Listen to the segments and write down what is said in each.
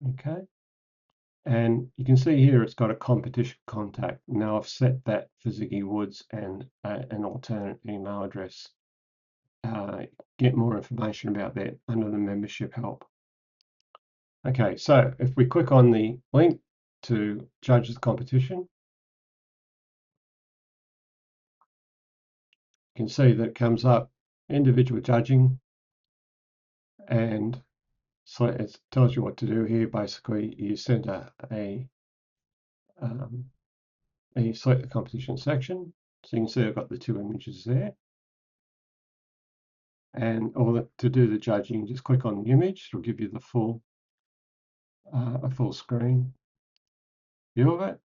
Okay. And you can see here it's got a competition contact. Now I've set that for Ziggy Woods and an alternate email address. Get more information about that under the membership help. Okay, so if we click on the link to judge the competition, you can see that it comes up individual judging, and so it tells you what to do here. Basically, you send you select the competition section. So you can see I've got the two images there. And to do the judging, just click on the image. It'll give you the full a full screen view of it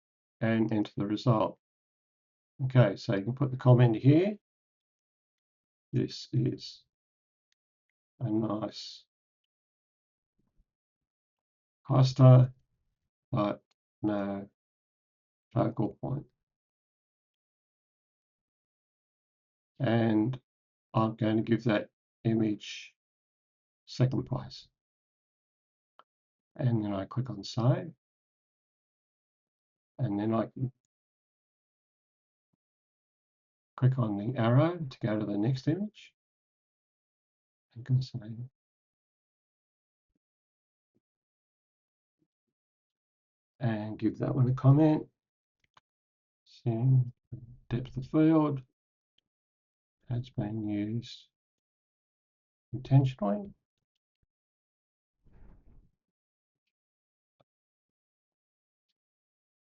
and enter the result. Okay, so you can put the comment here. This is a nice cluster, but no focal point. And I'm going to give that image second place. And then I click on save. And then I can click on the arrow to go to the next image. And can say, and give that one a comment. Seeing depth of field has been used intentionally.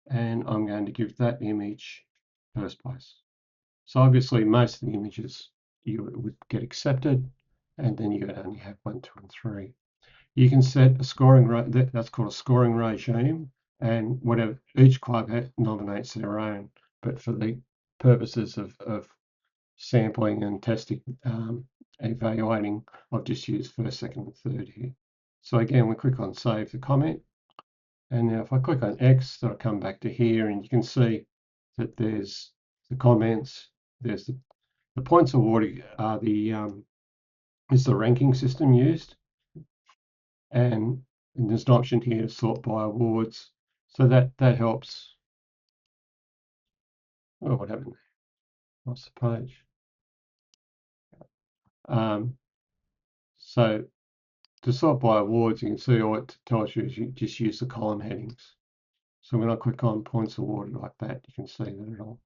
And I'm going to give that image first place. So obviously most of the images you would get accepted, and then you would only have 1, 2, and 3. You can set a scoring that's called a scoring regime, and whatever each club nominates their own. But for the purposes of sampling and testing, evaluating, I've just used first, second, and third here. So again, we click on save the comment. And now if I click on X, that'll come back to here, and you can see that there's the comments, there's the points awarded are is the ranking system used, and there's an option here to sort by awards, so that helps. Oh, what happened? Lost the page. So to sort by awards, you can see all it tells you is you just use the column headings. So when I click on points awarded like that, you can see that it'll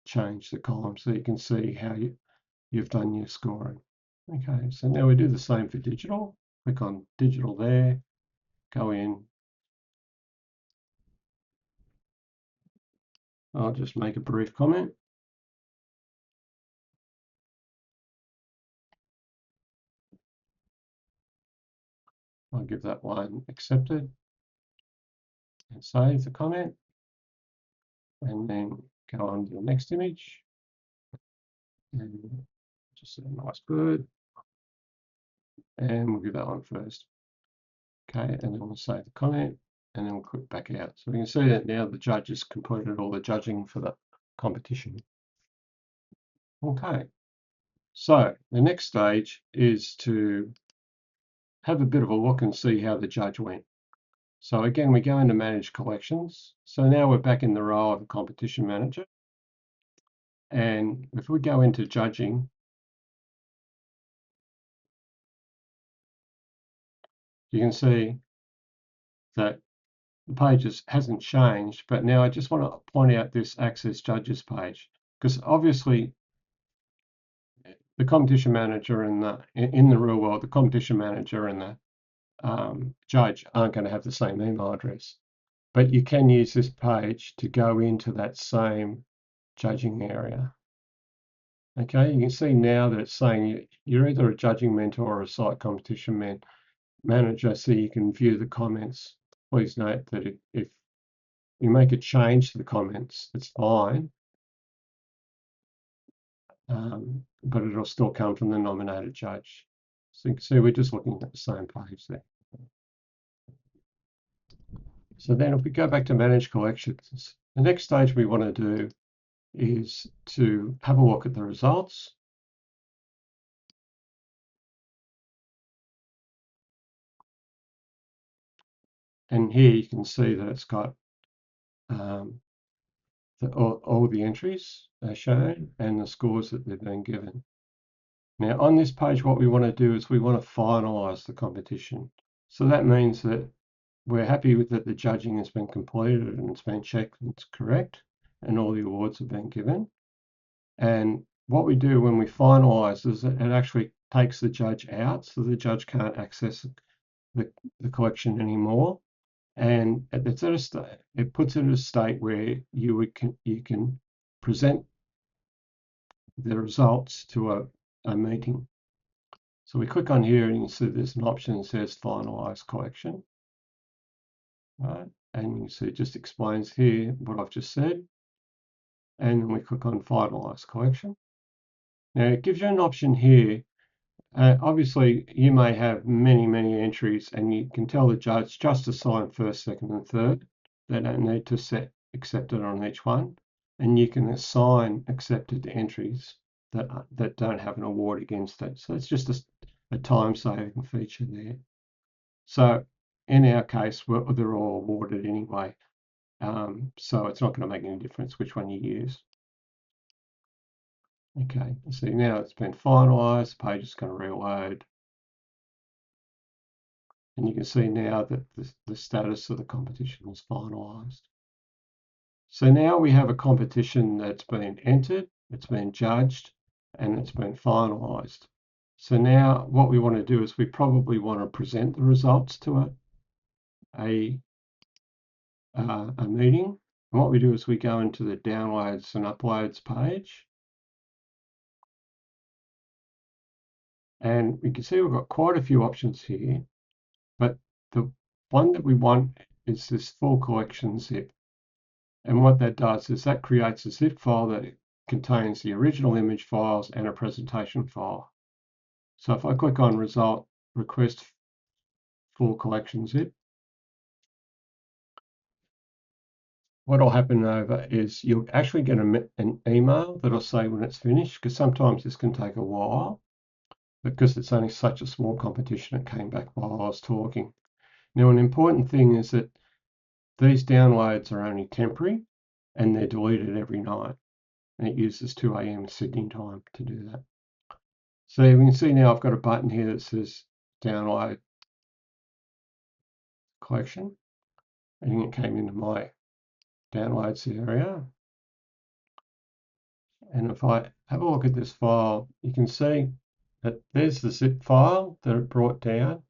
change the column, so you can see how you've done your scoring. Okay, so now we do the same for digital. Click on digital there, go in. I'll just make a brief comment. I'll give that one accepted and save the comment, and then go on to the next image and just a nice bird, and we'll give that one first. Okay, and then we'll save the comment, and then we'll click back out. So we can see that now the judge has completed all the judging for the competition. Okay, so the next stage is to have a bit of a look and see how the judge went. So again, we go into manage collections. So now we're back in the role of a competition manager. And if we go into judging, you can see that the page hasn't changed, but now I just want to point out this access judges page, because obviously the competition manager in the real world, the competition manager and the judge aren't going to have the same email address, but you can use this page to go into that same judging area. Okay, you can see now that it's saying you're either a judging mentor or a site competition manager, so you can view the comments. Please note that if you make a change to the comments, it's fine, but it'll still come from the nominated judge. So you can see we're just looking at the same page there. So then if we go back to manage collections, the next stage we want to do is to have a look at the results. And here you can see that it's got all the entries are shown and the scores that they've been given. Now on this page, what we want to do is we want to finalize the competition. So that means that we're happy with that the judging has been completed and it's been checked and it's correct and all the awards have been given. And what we do when we finalize is it actually takes the judge out, so the judge can't access the collection anymore. And it's at it puts it at a state where you can present the results to a meeting. So we click on here and you can see there's an option that says finalize collection. Right? And you can see it just explains here what I've just said. And then we click on finalize collection. Now it gives you an option here. Obviously, you may have many entries and you can tell the judge just to sign first, second and third. They don't need to set accepted on each one. And you can assign accepted entries that don't have an award against it. So it's just a time-saving feature there. So in our case, they're all awarded anyway. So it's not going to make any difference which one you use. Okay, so now it's been finalized, the page is going to reload. And you can see now that the status of the competition is finalized. So now we have a competition that's been entered, it's been judged, and it's been finalized. So now what we want to do is we probably want to present the results to a meeting. And what we do is we go into the downloads and uploads page. And we can see we've got quite a few options here, but the one that we want is this full collection zip. And what that does is that creates a zip file that contains the original image files and a presentation file. So if I click on result, request full collection zip, what will happen over is you'll actually get an email that'll say when it's finished, because sometimes this can take a while, because it's only such a small competition. It came back while I was talking. Now, an important thing is that these downloads are only temporary and they're deleted every night. And it uses 2 a.m. Sydney time to do that. So we can see now I've got a button here that says download collection. And it came into my downloads area. And if I have a look at this file, you can see that there's the zip file that it brought down.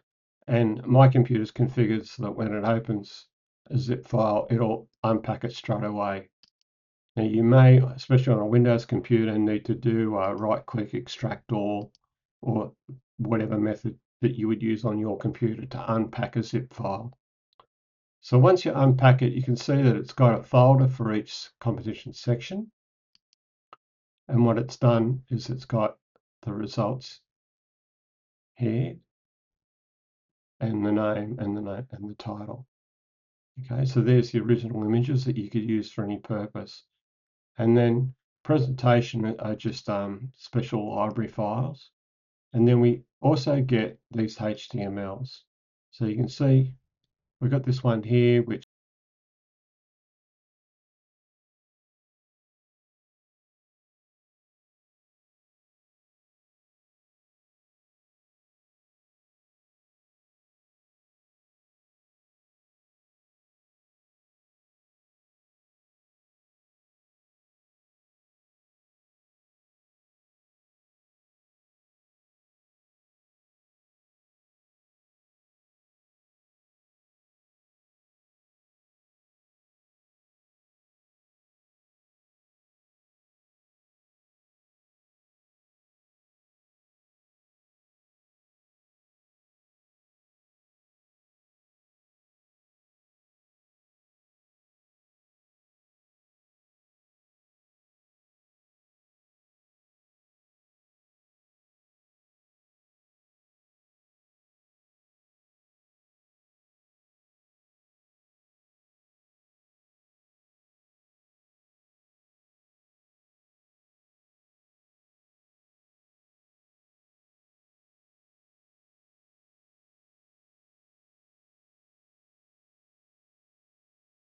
And my computer's configured so that when it opens a zip file, it'll unpack it straight away. Now you may, especially on a Windows computer, need to do a right-click extract all or whatever method that you would use on your computer to unpack a zip file. So once you unpack it, you can see that it's got a folder for each competition section. And what it's done is it's got the results here and the name and the title. Okay, so there's the original images that you could use for any purpose. And then presentation are just special library files. And then we also get these HTMLs. So you can see we've got this one here, which